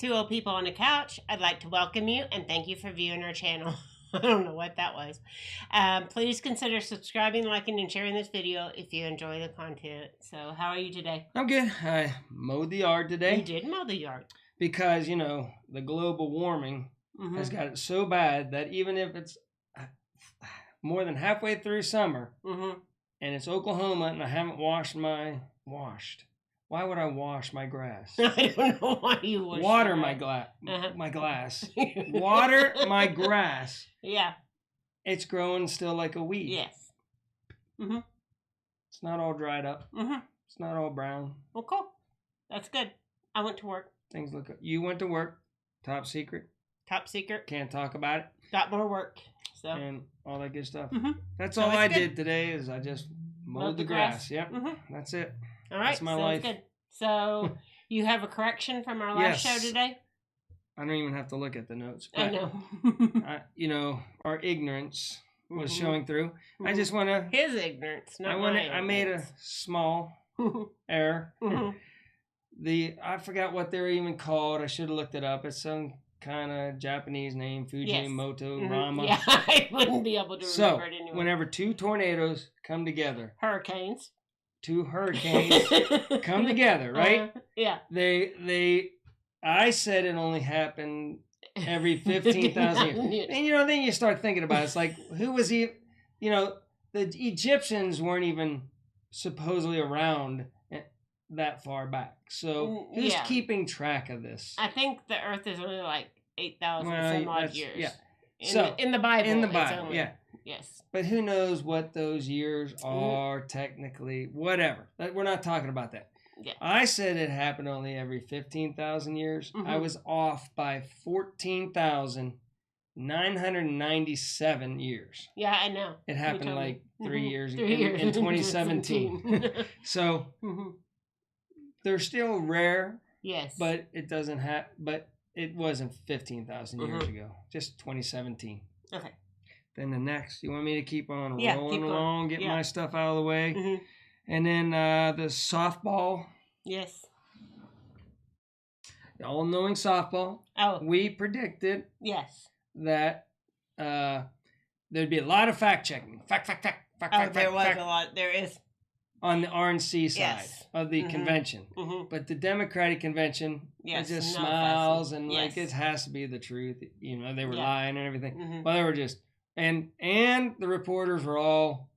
Two old people on a couch. I'd like to welcome you and thank you for viewing our channel. I don't know what that was. Please consider subscribing, liking, and sharing this video if you enjoy the content. So, how are you today? I'm good. I mowed the yard today. You did mow the yard. Because, the global warming has got it so bad that even if it's more than halfway through summer and it's Oklahoma and I haven't washed. Why would I wash my grass? I don't know why you wash Water my glass. Water my grass. Yeah. It's growing still like a weed. Yes. It's not all dried up. It's not all brown. Well, cool. That's good. I went to work. Things look good. You went to work. Top secret. Top secret. Can't talk about it. Got more work. So. And all that good stuff. That's all I did today is I just mowed the grass. Yep. That's it. All right. That's my life. Good. So you have a correction from our last show today? I don't even have to look at the notes. But, I know. Our ignorance was showing through. I just want to... His ignorance, not my ignorance. I made a small error. I forgot what they're even called. I should have looked it up. It's some kind of Japanese name, Fujimoto Rama. Yeah, I wouldn't be able to remember it anyway. Whenever two tornadoes come together. Hurricanes. Two hurricanes come together, right? Yeah. I said it only happened every 15,000 years. And, then you start thinking about it. It's like, who was he? The Egyptians weren't even supposedly around that far back. So who's keeping track of this? I think the Earth is only like 8,000 some odd years. Yeah. In the Bible. In the Bible, yeah. Yes. But who knows what those years are technically, whatever. We're not talking about that. Yeah. I said it happened only every 15,000 years. I was off by 14,997 years. Yeah, I know. It happened like 3 years ago in 2017. So they're still rare. Yes. But it doesn't have. But it wasn't 15,000 years ago. Just 2017. Okay. Then the next, you want me to keep on rolling along, get my stuff out of the way? And then the softball. Yes. All-knowing softball. Oh. We predicted that there'd be a lot of fact-checking. Fact. There was a lot. There is. On the RNC side of the convention. But the Democratic convention, it just smiles and like it has to be the truth. They were lying and everything. But they were just... And the reporters were all,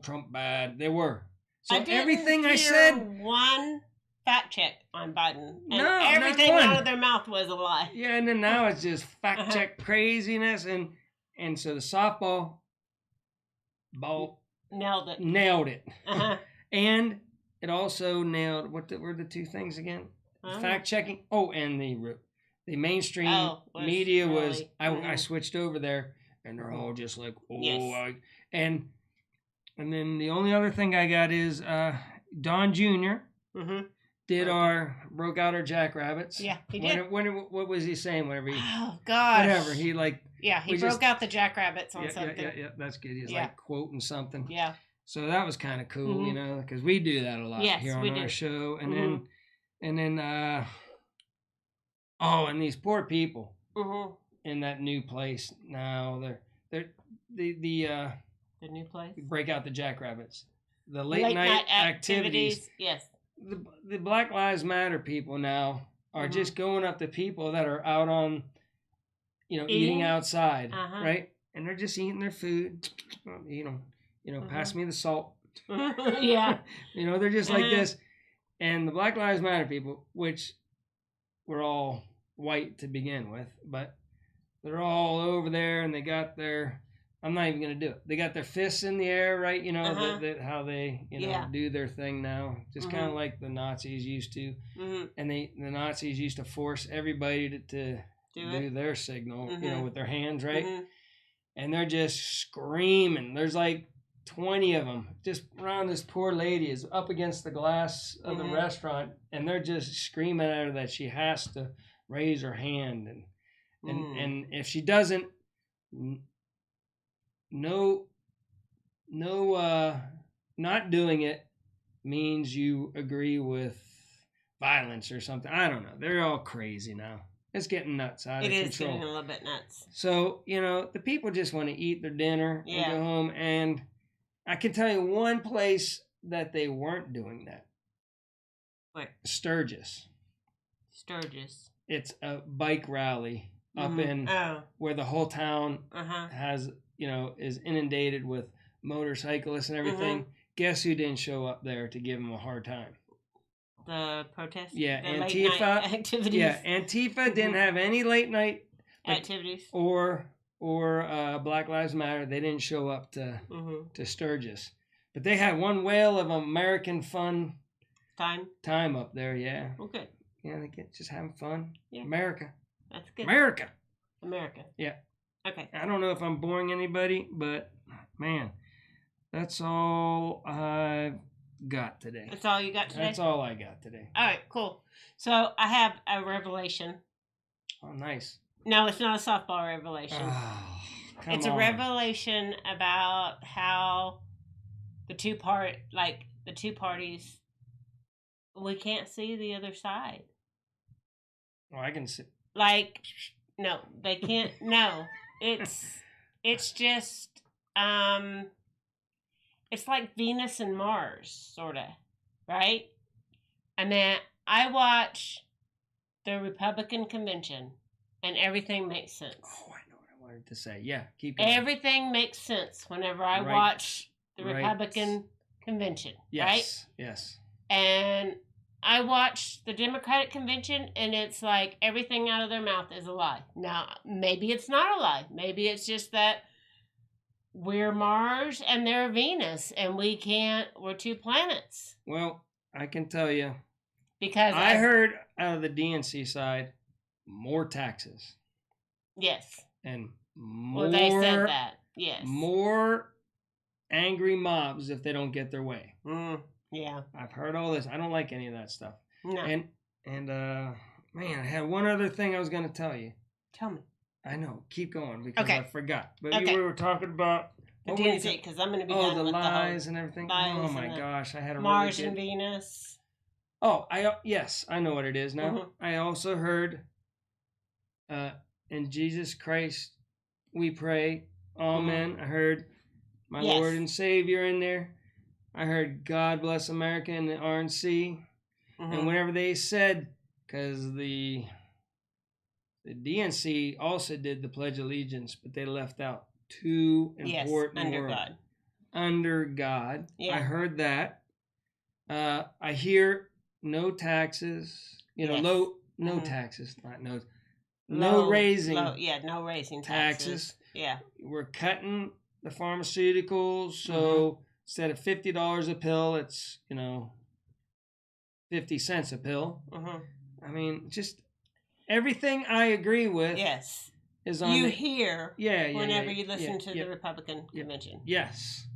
Trump bad. They were. So everything I said... one fact check on Biden. And no, everything out of their mouth was a lie. Yeah, and then now it's just fact check craziness. And so the softball ball... Nailed it. And it also nailed... What were the two things again? Fact checking. Oh, and the mainstream media was... I switched over there. And they're all just like, and then the only other thing I got is Don Jr. broke out our jackrabbits. Yeah, he did. What was he saying? Whenever he, whatever he he broke out the jackrabbits on something. Yeah, that's good. He's like quoting something. Yeah. So that was kind of cool, because we do that a lot here on our show. And then and these poor people. In that new place now, they're the new place. Break out the jackrabbits, the late night activities. Yes, the Black Lives Matter people now are just going up to people that are out on, eating outside, right? And they're just eating their food. Pass me the salt. Yeah. They're just like this, and the Black Lives Matter people, which were all white to begin with, but they're all over there, and they got their... I'm not even going to do it. They got their fists in the air, right? How they, do their thing now. Just kind of like the Nazis used to. And the Nazis used to force everybody to do their signal, with their hands, right? And they're just screaming. There's like 20 of them just around this poor lady is up against the glass of the restaurant, and they're just screaming at her that she has to raise her hand. And if she doesn't, not doing it means you agree with violence or something. I don't know. They're all crazy now. It's getting nuts out of It is control. getting a little bit nuts. So, the people just want to eat their dinner and go home. And I can tell you one place that they weren't doing that. Where? Sturgis. It's a bike rally up in where the whole town has, is inundated with motorcyclists and everything. Guess who didn't show up there to give them a hard time? The protest? Yeah, the Antifa activities. Yeah, Antifa didn't have any late night activities or Black Lives Matter. They didn't show up to Sturgis, but they had one whale of American fun time up there. Yeah. Okay. Yeah, they get just having fun. Yeah. America. That's good. America. Yeah. Okay. I don't know if I'm boring anybody, but man, that's all I've got today. That's all you got today? That's all I got today. All right, cool. So I have a revelation. Oh, nice. No, it's not a softball revelation. Oh, it's a revelation about how the two parties, we can't see the other side. Oh, I can see. No, they can't. No, it's just, it's like Venus and Mars, sort of, right? I mean, I watch the Republican convention, and everything makes sense. Oh, I know what I wanted to say. Yeah, keep going. Everything makes sense whenever I watch the Republican convention, right? Yes. And I watch the Democratic convention, and it's like everything out of their mouth is a lie. Now, maybe it's not a lie. Maybe it's just that we're Mars and they're Venus, and we're two planets. Well, I can tell you. Because I heard out of the DNC side, more taxes. Yes. And more. Well, they said that. Yes. More angry mobs if they don't get their way. Yeah. I've heard all this. I don't like any of that stuff. No. And man, I had one other thing I was going to tell you. Tell me. I know. Keep going because I forgot. But we were talking about the DNC, because I'm going to be done the with lies and everything. Lies oh my gosh, I had a Mars really good... and Venus. Oh, yes, I know what it is now. I also heard, in Jesus Christ we pray, amen. I heard my Lord and Savior in there. I heard God bless America and the RNC. And whenever they said, because the DNC also did the Pledge of Allegiance, but they left out two important words. God. Under God. Yeah. I heard that. I hear no taxes. No taxes, not no. No raising. No raising taxes. Yeah. We're cutting the pharmaceuticals, so instead of $50 a pill, it's 50 cents a pill. I mean, just everything I agree with. Yes. Is on. You hear. Whenever you listen to the Republican convention. Yes.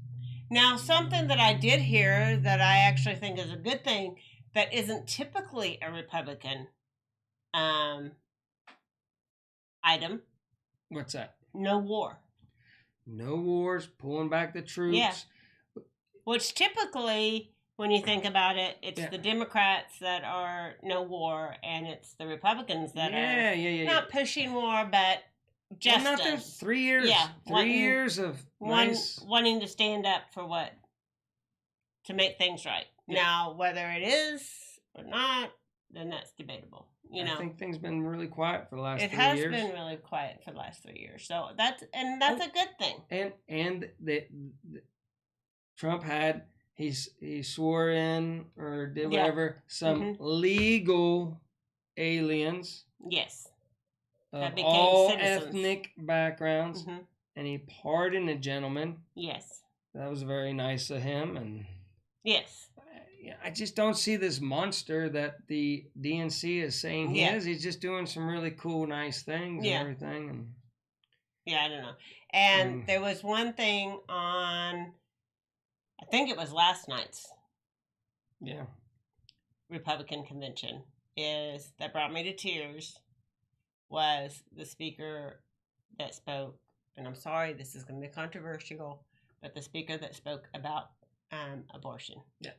Now, something that I did hear that I actually think is a good thing that isn't typically a Republican item. What's that? No war. No wars, pulling back the troops. Yeah. Which typically, when you think about it, it's the Democrats that are no war, and it's the Republicans that are not pushing war, but justice. Well, not 3 years. Yeah. 3 years of wanting to stand up for to make things right. Yeah. Now, whether it is or not, then that's debatable. I think things been really quiet for the last 3 years. It has been really quiet for the last 3 years. So that's a good thing. And Trump had he swore in or did whatever some legal aliens. Yes. Of all ethnic backgrounds, and he pardoned a gentleman. Yes. That was very nice of him, and yes. I just don't see this monster that the DNC is saying he is. He's just doing some really cool, nice things and everything. And I don't know. And there was one thing on, I think it was last night's Republican convention, that brought me to tears, was the speaker that spoke, and I'm sorry, this is going to be controversial, but the speaker that spoke about abortion. Yeah.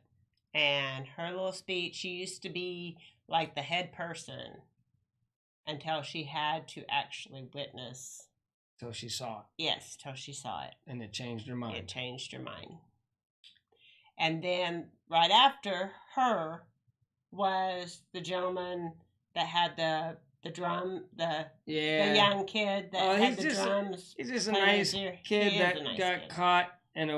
And her little speech, she used to be like the head person until she had to actually witness. Till she saw it. Yes, till she saw it. And it changed her mind. It changed her mind. And then right after her was the gentleman that had the drum, the young kid that had the drums. He's just a nice kid that got caught in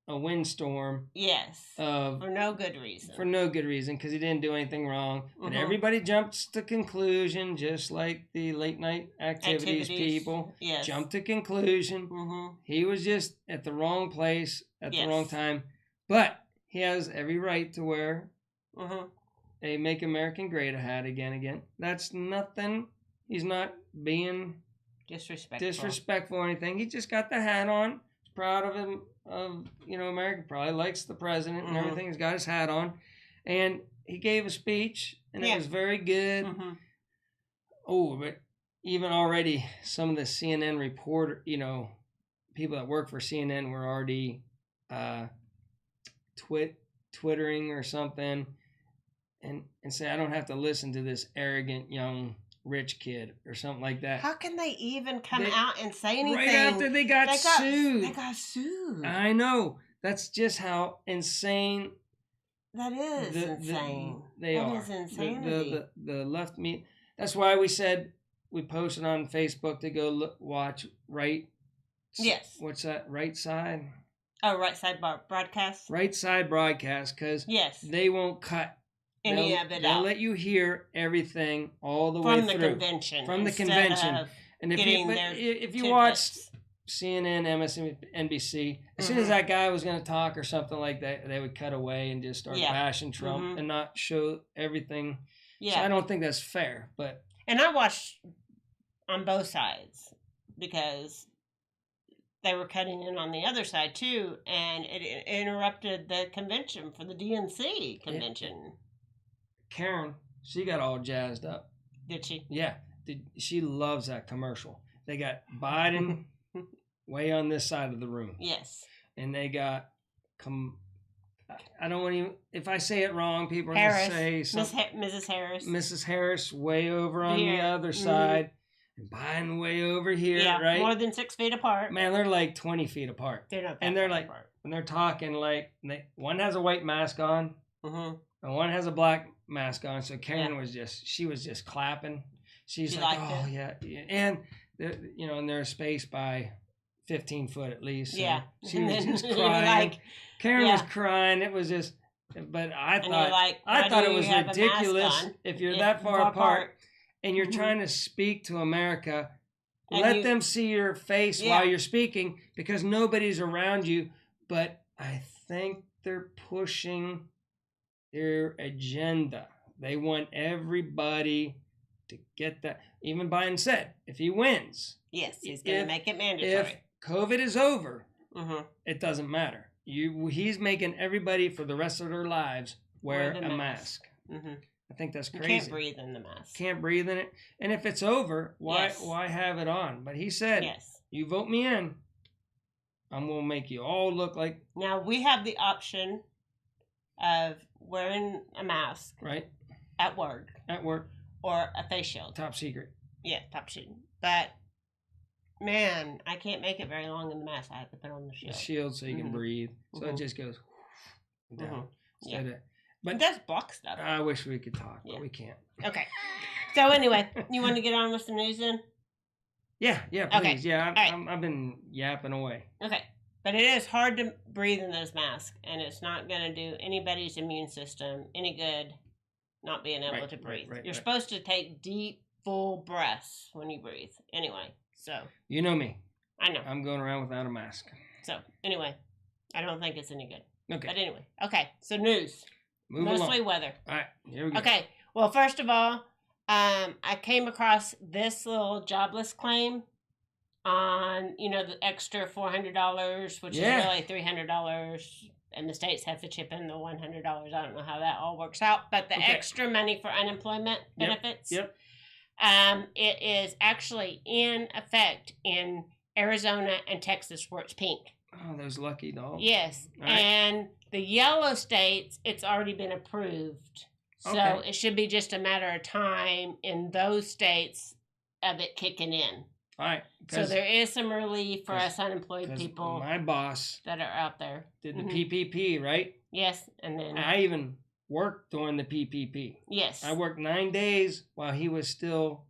a windstorm. Yes. For no good reason. For no good reason, because he didn't do anything wrong. But everybody jumps to conclusion, just like the late night activities people. Yes. Jump to conclusion. He was just at the wrong place at the wrong time. But he has every right to wear a Make America Great hat again. That's nothing. He's not being disrespectful or anything. He just got the hat on. He's proud of him. America probably likes the president and everything. He's got his hat on. And he gave a speech, and it was very good. Oh, but even already, some of the CNN reporter, people that work for CNN were already twittering or something and say, I don't have to listen to this arrogant young rich kid or something like that. How can they even come out and say anything? Right after they got sued. They got sued. I know. That's just how insane. That is insane. They are. That is insanity. The left meat. That's why we said we posted on Facebook to go watch Right. Yes. What's that? Right Side? Oh, Right Side Broadcast? Right Side Broadcast, because they won't cut any of it out. They'll let you hear everything all the way through. From the convention. And if you watched CNN, MSNBC, as soon as that guy was going to talk or something like that, they would cut away and just start bashing Trump and not show everything. Yeah. So I don't think that's fair. And I watched on both sides because they were cutting in on the other side too, and it interrupted the convention for the DNC convention. Karen, she got all jazzed up. Did she? Yeah. She loves that commercial. They got Biden way on this side of the room. Yes. And they got, I don't want to, if I say it wrong, people are going to say something. Mrs. Harris. Mrs. Harris way over on the other side. And Biden way over here, right? More than 6 feet apart. Man, they're like 20 feet apart. They're not that and they're far like, apart. when they're talking, like, one has a white mask on. And one has a black mask on, so Karen was just clapping. She's like, oh yeah, and and they're spaced by 15 foot at least. So she was just crying. Karen was crying. It was just, but I thought it was ridiculous if you're that far apart and you're trying to speak to America. And let them see your face while you're speaking because nobody's around you. But I think they're pushing their agenda. They want everybody to get that. Even Biden said, if he wins, he's going to make it mandatory. If COVID is over, it doesn't matter. He's making everybody for the rest of their lives wear a mask. I think that's crazy. You can't breathe in the mask. Can't breathe in it. And if it's over, why have it on? But he said, you vote me in, I'm going to make you all look like... Now, we have the option of wearing a mask. Right. At work. Or a face shield. Top secret. Yeah, top secret. But, man, I can't make it very long in the mask. I have to put on the shield. The shield so you can breathe. So it just goes down. But that's block stuff. I wish we could talk, but we can't. Okay. So, anyway, you want to get on with some news then? Yeah, please. Okay. Yeah, I've been yapping away. Okay. But it is hard to breathe in those masks, and it's not going to do anybody's immune system any good not being able to breathe. You're supposed to take deep, full breaths when you breathe. Anyway, so. You know me. I know. I'm going around without a mask. So, anyway, I don't think it's any good. Okay. But anyway, okay, so news. Mostly weather. All right, here we go. Okay, well, first of all, I came across this little jobless claim on, the extra $400, which is really $300, and the states have to chip in the $100. I don't know how that all works out, but the extra money for unemployment benefits, it is actually in effect in Arizona and Texas where it's pink. Oh, those lucky dogs. Yes, and the yellow states, it's already been approved. So Okay. it should be just a matter of time in those states of it kicking in. All right. So there is some relief for us unemployed 'cause people my boss that are out there. did the PPP, right? Yes, and then I even worked during the PPP. yes, I worked 9 days while he was still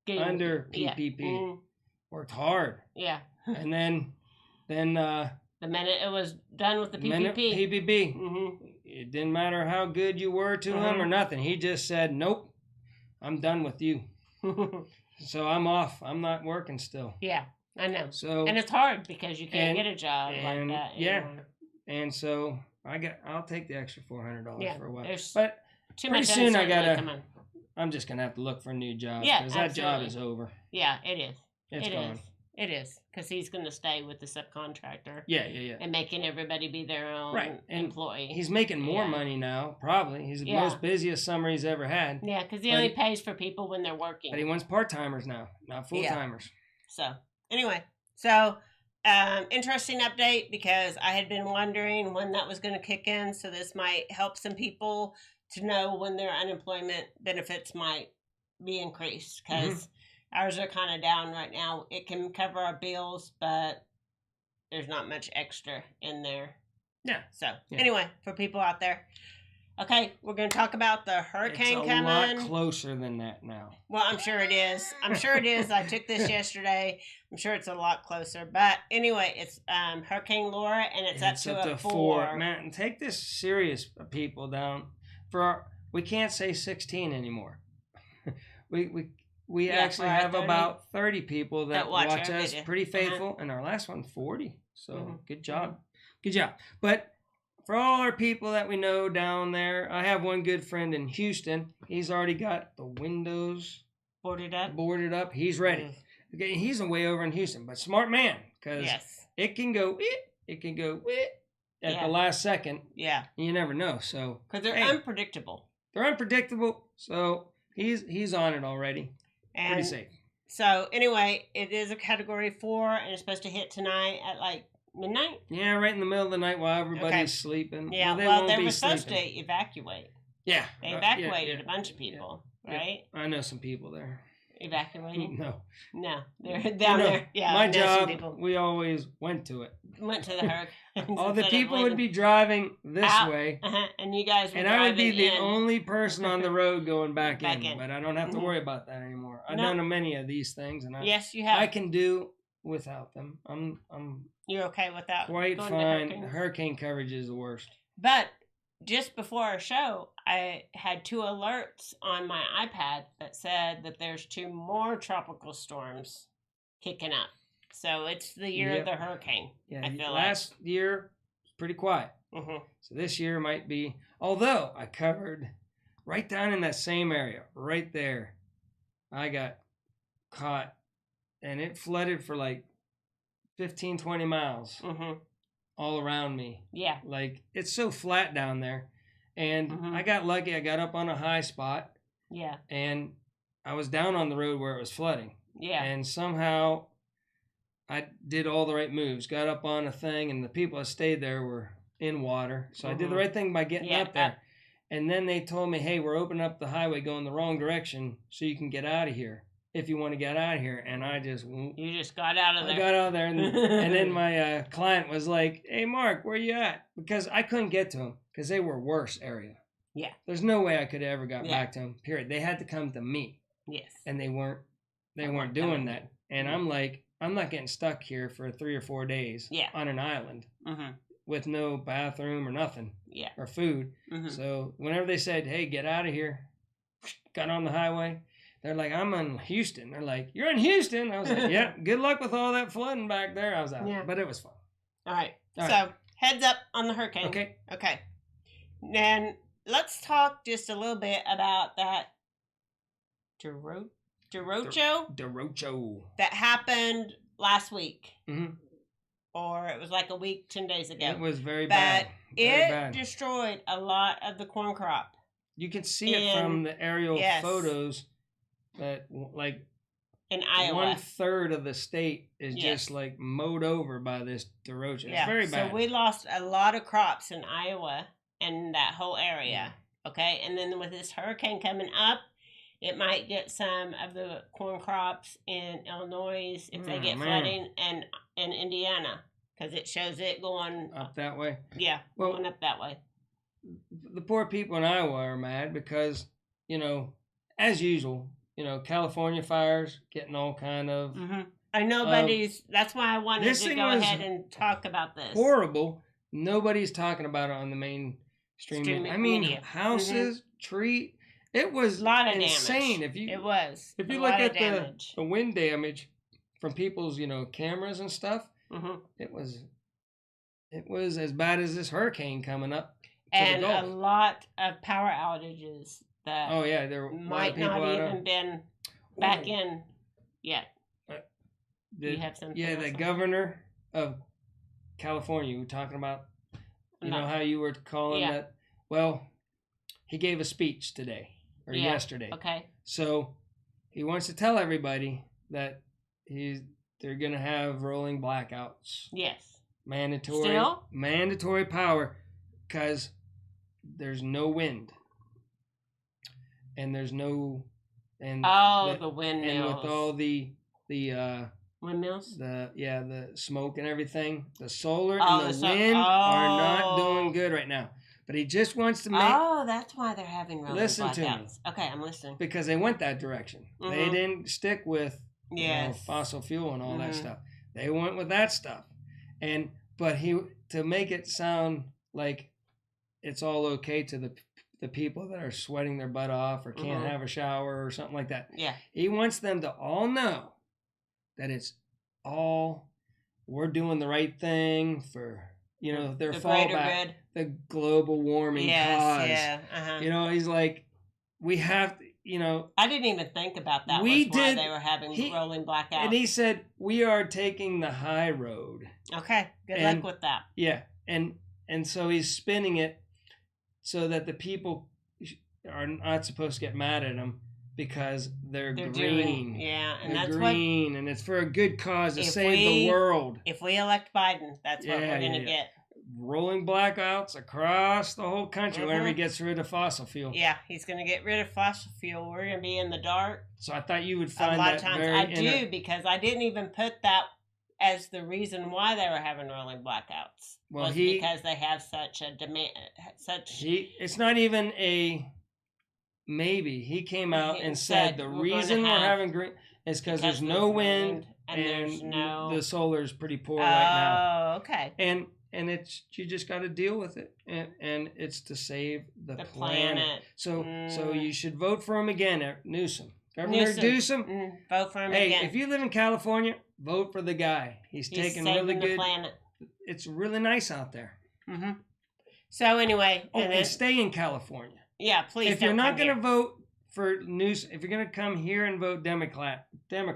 under PPP. Yeah. Worked hard. Yeah. And then the minute it was done with the PPP, it didn't matter how good you were to him or nothing. He just said, "Nope, I'm done with you." So I'm off. I'm not working still. Yeah, I know. So and it's hard because you can't get a job like that. Yeah, and so I'll take the extra $400 for a while. But too pretty much soon I'm just gonna have to look for a new job. Yeah, because that job is over. Yeah, it is. It's gone. It is because he's going to stay with the subcontractor. Yeah. And making everybody be their own employee. He's making more money now, probably. He's the most busiest summer he's ever had. Yeah, because he only pays for people when they're working. But he wants part-timers now, not full-timers. So, anyway. Interesting update because I had been wondering when that was going to kick in. So this might help some people to know when their unemployment benefits might be increased because ours are kind of down right now. It can cover our bills, but there's not much extra in there. Yeah. So, anyway, for people out there. Okay, we're going to talk about the hurricane coming. It's a lot closer than that now. Well, I'm sure it is. I took this yesterday. I'm sure it's a lot closer. But anyway, it's Hurricane Laura, and it's up to a 4. Man, take this serious, people, down. We can't say 16 anymore. We actually have 30, about 30 people that watch us, pretty faithful, and our last one 40. So good job. Good job. But for all our people that we know down there, I have one good friend in Houston. He's already got the windows boarded up. He's ready. Okay, he's way over in Houston, but smart man, because it can go at the last second. Yeah, you never know. So because they're unpredictable. They're unpredictable. So he's on it already. And pretty safe. So anyway, it is a Category 4, and it's supposed to hit tonight at like midnight. Yeah, right in the middle of the night while everybody's sleeping. Yeah, well, they were supposed to evacuate. Yeah, they evacuated a bunch of people, right? I know some people there. Evacuating? No, they're down there. Yeah, my job. We always went to it. Went to the hurricane. All the people would be driving this way, and you guys. And I would be the only person on the road going back in. But I don't have to worry about that anymore. I've done many of these things, and yes, you have. I can do without them. You're okay with that? Quite fine. Hurricane coverage is the worst. But just before our show, I had 2 alerts on my iPad that said that there's 2 more tropical storms kicking up. So it's the year of the hurricane. Yeah, I feel last year was pretty quiet. So this year might be, although I covered right down in that same area, right there, I got caught, and it flooded for like 15, 20 miles. All around me. Yeah. Like, it's so flat down there. And I got lucky. I got up on a high spot. Yeah. And I was down on the road where it was flooding. Yeah. And somehow I did all the right moves. Got up on a thing, and the people that stayed there were in water. So I did the right thing by getting up there. And then they told me, hey, we're opening up the highway going the wrong direction so you can get out of here. If you want to get out of here. And you just got out of there. I got out of there, and then my client was like, hey, Mark, where you at? Because I couldn't get to them because they were worse area. Yeah. There's no way I could have ever got back to them, period. They had to come to me. Yes. And they weren't doing that. And I'm like, I'm not getting stuck here for 3 or 4 days on an island with no bathroom or nothing or food. So whenever they said, hey, get out of here, got on the highway. They're like, I'm in Houston. They're like, you're in Houston? I was like, yeah, good luck with all that flooding back there. I was out. Yeah. But it was fun. All right. So, heads up on the hurricane. Okay. Then let's talk just a little bit about that Derecho? Derecho. That happened last week. Or it was like a week, 10 days ago. It was very bad. But it destroyed a lot of the corn crop. You can see it from the aerial photos. That like in Iowa, 1/3 of the state is just like mowed over by this Derecho. It's very bad. So we lost a lot of crops in Iowa and that whole area. Okay, and then with this hurricane coming up, it might get some of the corn crops in Illinois if they get flooding, and in Indiana, because it shows it going up that way. Yeah, going up that way. The poor people in Iowa are mad because, as usual, California fires getting all kind of. That's why I wanted to go ahead and talk about this. Horrible. Nobody's talking about it on the mainstream. I mean, media. Houses, tree. It was a lot of insane. Damage. If you look at the wind damage from people's cameras and stuff, it was as bad as this hurricane coming up. And a lot of power outages that there might not even been back in yet. You have something? Yeah, the governor of California. You were talking about, know how you were calling that. Well, he gave a speech today or yesterday. Okay. So he wants to tell everybody that they're going to have rolling blackouts. Yes. Mandatory power, because there's no wind, and there's no the windmills, and with all the windmills, the smoke and everything, the solar and the wind are not doing good right now. But he just wants to make. Oh, that's why they're having rolling Listen blackouts. To me. Okay, I'm listening. Because they went that direction. They didn't stick with fossil fuel and all that stuff. They went with that stuff, but to make it sound like it's all okay to the people that are sweating their butt off or can't have a shower or something like that. Yeah. He wants them to all know that it's all, we're doing the right thing for, their fallback, the global warming cause. Yeah. He's like, we have to, I didn't even think about that. Why they were having rolling blackouts. And he said, we are taking the high road. Okay. Good luck with that. Yeah. And so he's spinning it so that the people are not supposed to get mad at him because they're green. That's green, and it's for a good cause to save the world. If we elect Biden, that's what we're going to get. Rolling blackouts across the whole country whenever he gets rid of fossil fuel. Yeah, he's going to get rid of fossil fuel. We're going to be in the dark. So I thought you would find a lot of times. I do, because I didn't even put that as the reason why they were having rolling blackouts. Well, because they have such a demand. It's not even a maybe. He came out and said the reason we're having green is because there's no wind and the solar's pretty poor right now. Oh, okay. And you just got to deal with it, and it's to save the planet. So you should vote for him again, Newsom. Governor Newsom. Vote for him again. Hey, if you live in California, vote for the guy. He's taking really good. Planet. It's really nice out there. So anyway, and stay in California. Yeah, please. If you're not going to vote for Newsom, if you're going to come here and vote Democrat, don't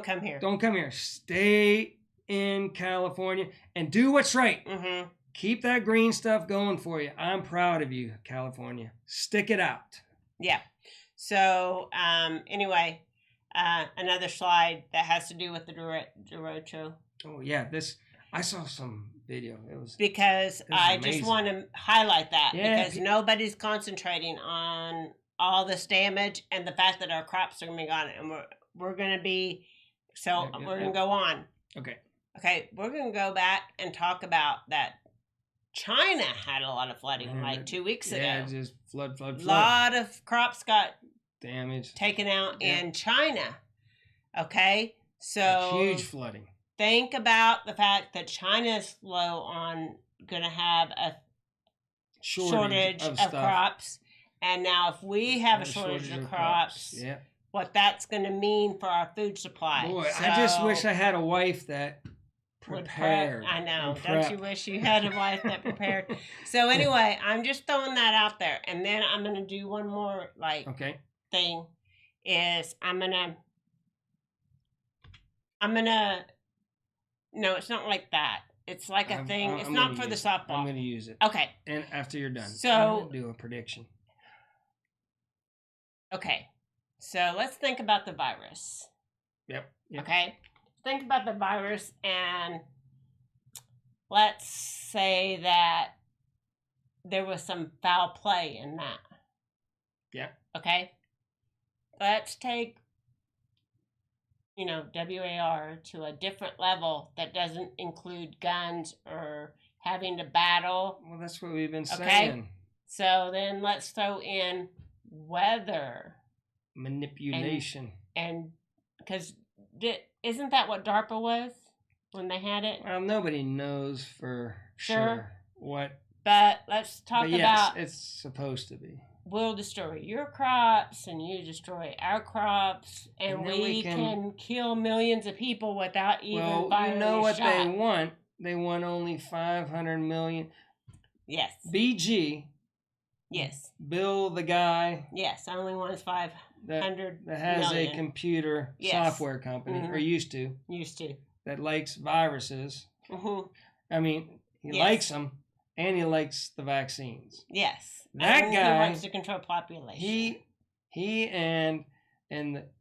come here. Don't come here. Stay in California and do what's right. Keep that green stuff going for you. I'm proud of you, California. Stick it out. Yeah. So anyway, another slide that has to do with the Derecho. Oh yeah, I saw some video. Because I just want to highlight that because nobody's concentrating on all this damage and the fact that our crops are going to be gone, and we're going to be we're going to go on. Okay, we're going to go back and talk about that. China had a lot of flooding like 2 weeks ago. Yeah, just flood. A lot of crops got damaged, taken out in China. Okay, so huge flooding. Think about the fact that China's going to have a shortage of crops, and now if we have a shortage of crops, what that's going to mean for our food supply. Boy, I just wish I had a wife that prepared. I know. Don't you wish you had a wife that prepared? So anyway, I'm just throwing that out there, and then I'm going to do one more thing. Is I'm gonna. No, it's not like that. It's like a thing. It's not for the softball. I'm going to use it. Okay. And after you're done, so I'm going to do a prediction. Okay. So let's think about the virus. Yep. Okay. Think about the virus, and let's say that there was some foul play in that. Yeah. Okay? Let's take, WAR to a different level that doesn't include guns or having to battle. Well, that's what we've been Okay. saying. So then let's throw in weather. Manipulation. And because isn't that what DARPA was when they had it? Well, nobody knows for sure what. But let's talk about. It's supposed to be. We'll destroy your crops, and you destroy our crops, and we can kill millions of people without even firing you know a what shot. they want? They want only 500 million. Yes. BG. Yes. Bill the guy. Yes, only wants 500 that has million. a computer software company, or used to. That likes viruses. Mm-hmm. I mean, he likes them, and he likes the vaccines. Yes. That guy he wants to control population. He and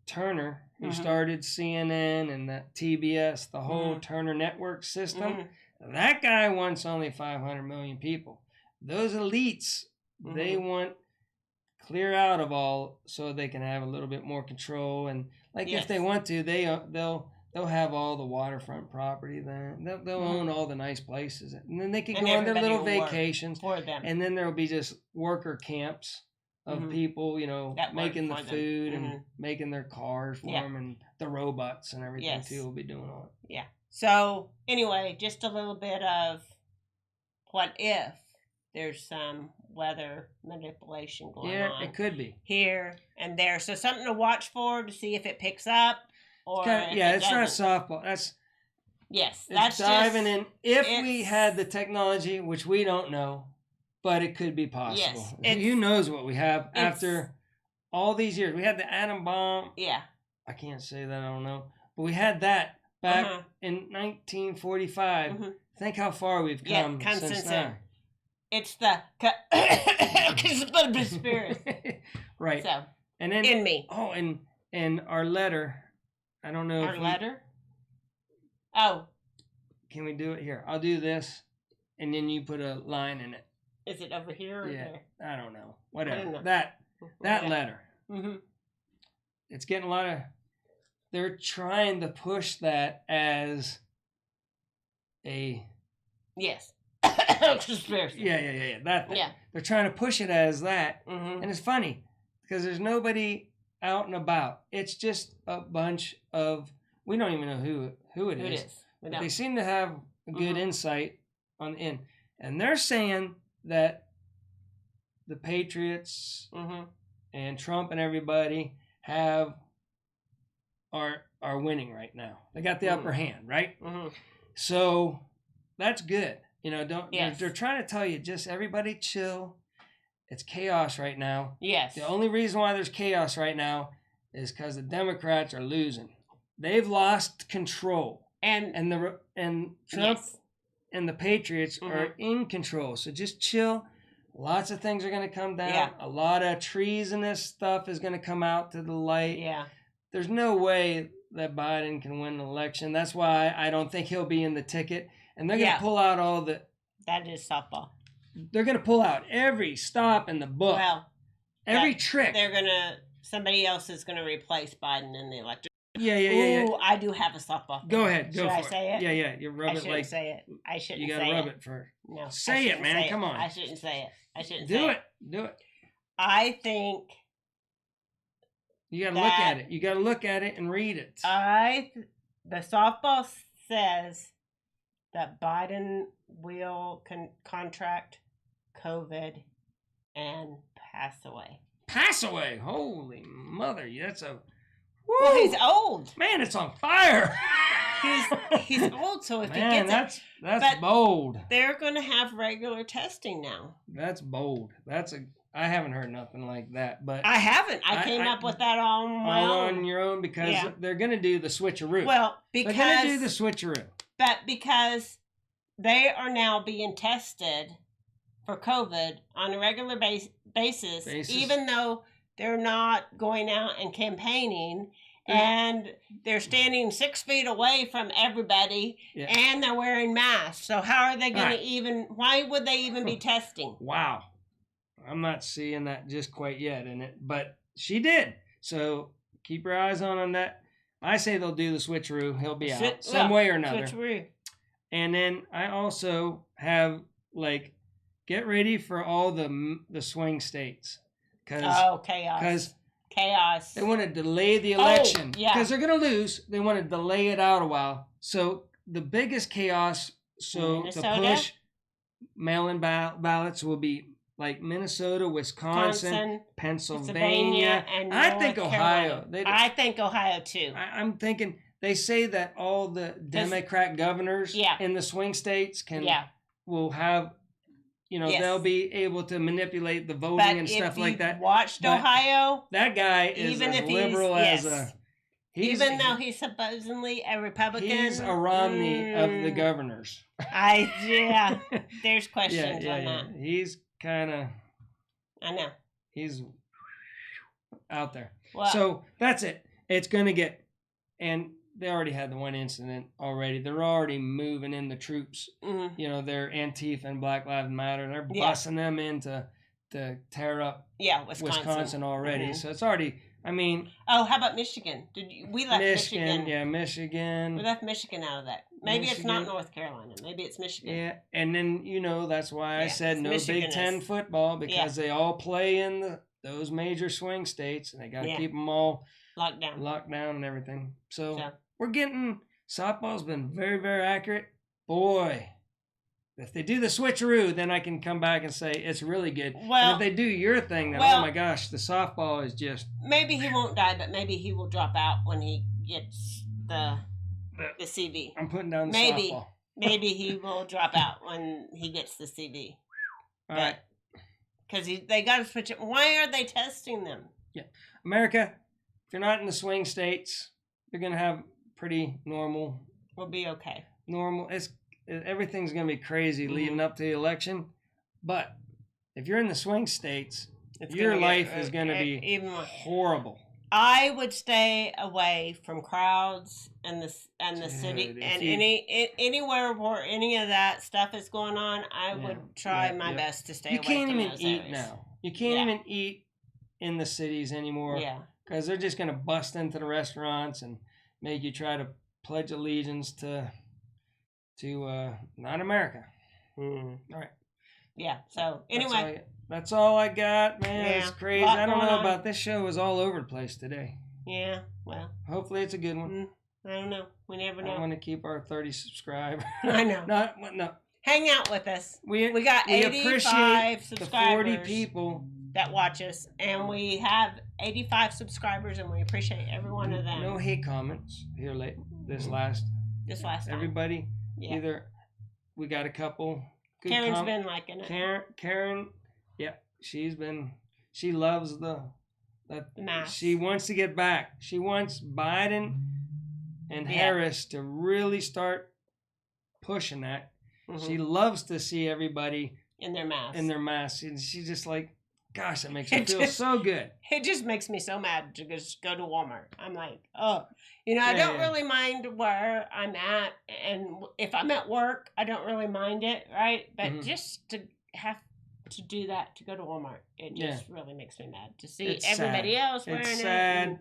Turner, who started CNN and the TBS, the whole Turner network system. That guy wants only 500 million people. Those elites, they want clear out of all so they can have a little bit more control. And if they want to, they'll have all the waterfront property there. They'll own all the nice places, and then they can go on their little vacations for them. And then there'll be just worker camps of people, making the food and making their cars for them, and the robots and everything too will be doing all it. Yeah. So anyway, just a little bit of what if there's some weather manipulation going on. Yeah, it could be here and there. So something to watch for to see if it picks up. It's not softball. That's diving in. If we had the technology, which we don't know, but it could be possible. Yes, who knows what we have after all these years? We had the atom bomb. Yeah. I can't say that. I don't know. But we had that back in 1945. Think how far we've come since then. It's the conspiracy. Right. So, and then in me. Oh, and our letter. I don't know. Our letter? Oh. Can we do it here? I'll do this, and then you put a line in it. Is it over here or there? I don't know. Whatever. I don't know. That letter. It's getting a lot of... They're trying to push that as a... Yes. Conspiracy. Yeah. They're trying to push it as that. And it's funny, because there's nobody out and about. It's just a bunch of... We don't even know who it is. But they seem to have a good insight on the end. And they're saying that the Patriots and Trump and everybody are winning right now. They got the upper hand, right? So that's good. They're trying to tell you, just everybody chill. It's chaos right now. Yes. The only reason why there's chaos right now is because the Democrats are losing. They've lost control. And Trump and the Patriots are in control. So just chill. Lots of things are going to come down. Yeah. A lot of treasonous stuff is going to come out to the light. Yeah. There's no way that Biden can win an election. That's why I don't think he'll be in the ticket. And they're going to pull out all the... That is softball. They're going to pull out every stop in the book. Well, every trick. Somebody else is going to replace Biden in the election. Yeah. Ooh, I do have a softball. Go ahead. Go Should for I say it? Yeah. You rub it like... say it. I shouldn't say it. You got to rub it first. No. Say it, man. Come on. I shouldn't say it. Do it. I think... You got to look at it. You got to look at it and read it. The softball says that Biden will contract COVID and pass away. Pass away? Holy mother! That's a... Woo! Well, he's old. Man, it's on fire. He's old, so if he gets that's bold. They're going to have regular testing now. That's bold. I haven't heard nothing like that, but I haven't. I came up with that on my own. On your own, because they're going to do the switcheroo. Well, because they're going to do the switcheroo. But because they are now being tested for COVID on a regular basis, even though they're not going out and campaigning, and they're standing 6 feet away from everybody, and they're wearing masks. So how are they going to even? Why would they even be testing? Wow, I'm not seeing that just quite yet in it, but she did. So keep your eyes on that. I say they'll do the switcheroo. He'll be out some way or another. Switcheroo. And then I also have get ready for all the swing states. Chaos. Chaos. They want to delay the election because they're going to lose. They want to delay it out a while. So the biggest chaos. So Minnesota? the push mail-in ballots will be like Minnesota, Wisconsin, Pennsylvania, and I think Ohio. I think Ohio too. I'm thinking they say that all the Democrat governors in the swing states will have. They'll be able to manipulate the voting and stuff like that. Watched Ohio. That guy is as liberal as a. Even though he's supposedly a Republican, he's a Romney of the governors. There's questions on that. He's kind of. I know. He's out there. Well, so that's it. It's gonna get, and they already had the one incident already. They're already moving in the troops. Mm-hmm. They're Antifa and Black Lives Matter. They're busting them in to tear up Wisconsin already. Mm-hmm. So it's already, how about Michigan? We left Michigan. Yeah, Michigan. We left Michigan out of that. Maybe it's not North Carolina. Maybe it's Michigan. Yeah, and then, that's why I said no Big Ten football because they all play in those major swing states and they got to keep them all locked down and everything. So we're getting, softball's been very, very accurate. Boy, if they do the switcheroo, then I can come back and say it's really good. Well, and if they do your thing, then oh my gosh, the softball is just... Maybe he won't die, but maybe he will drop out when he gets the CV. I'm putting down the softball. Maybe he will drop out when he gets the CV. All right. Because they got to switch it. Why are they testing them? Yeah. America, if you're not in the swing states, you're going to have pretty normal. We'll be okay. Normal. Everything's going to be crazy leading up to the election. But if you're in the swing states, your life is going to be even horrible. I would stay away from crowds and the city and anywhere where any of that stuff is going on. I would try my best to stay away from those areas. You can't even eat now. You can't even eat in the cities anymore. Yeah. Because they're just going to bust into the restaurants and make you try to pledge allegiance to not America. Mm-hmm. All right. Yeah. So anyway, that's all I got, man. Yeah, it's crazy. I don't know about this show. Is all over the place today. Yeah. Well. Hopefully it's a good one. I don't know. We never know. I want to keep our 30 subscribers. I know. No. Hang out with us. We got 85 subscribers. The 40 people that watch us, and we have 85 subscribers, and we appreciate every one of them. No hate comments here this last time. Everybody, either we got a couple. Karen's been liking it. Karen, she loves the mask. She wants to get back. She wants Biden and Harris to really start pushing that. Mm-hmm. She loves to see everybody in their masks. And she's just like, gosh, that makes me feel so good. It just makes me so mad to just go to Walmart. I'm like, I don't really mind where I'm at. And if I'm at work, I don't really mind it, right? But just to have to do that, to go to Walmart, it just really makes me mad. To see everybody else wearing it. It's sad.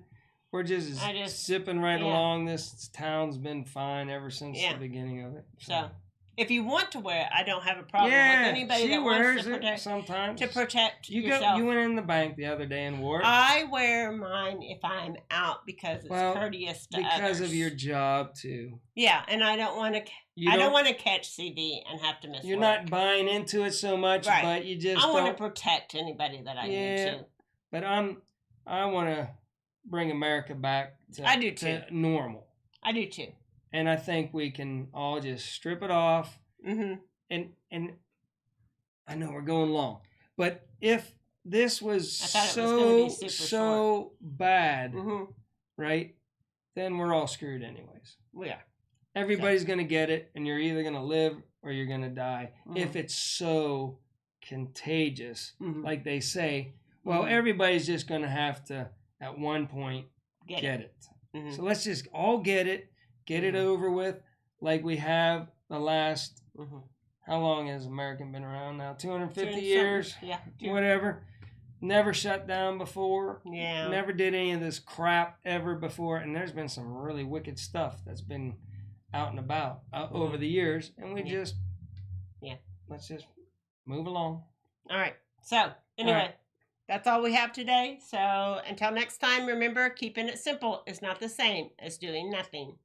We're just zipping right along. This town's been fine ever since the beginning of it. So if you want to wear it, I don't have a problem with anybody that wants to protect. Sometimes to protect yourself. You went in the bank the other day and wore it. I wear mine if I'm out because it's courteous to others. Because of your job too. Yeah, and I don't want to. I don't want to catch CV and have to miss. You're not buying into it so much, but you just. I want to protect anybody that I need to. But I want to bring America back to normal. I do too. And I think we can all just strip it off. Mm-hmm. And I know we're going long, but if this was so bad, right, then we're all screwed anyways. We are. Everybody's going to get it, and you're either going to live or you're going to die. Mm-hmm. If it's so contagious, like they say, well, everybody's just going to have to, at one point, get it. Mhm. So let's just all get it over with, like we have the last. How long has American been around now? 250 years? Yeah. Whatever. Never shut down before. Yeah. Never did any of this crap ever before. And there's been some really wicked stuff that's been out and about over the years. And we just, let's just move along. All right. So, anyway, that's all we have today. So, until next time, remember, keeping it simple is not the same as doing nothing.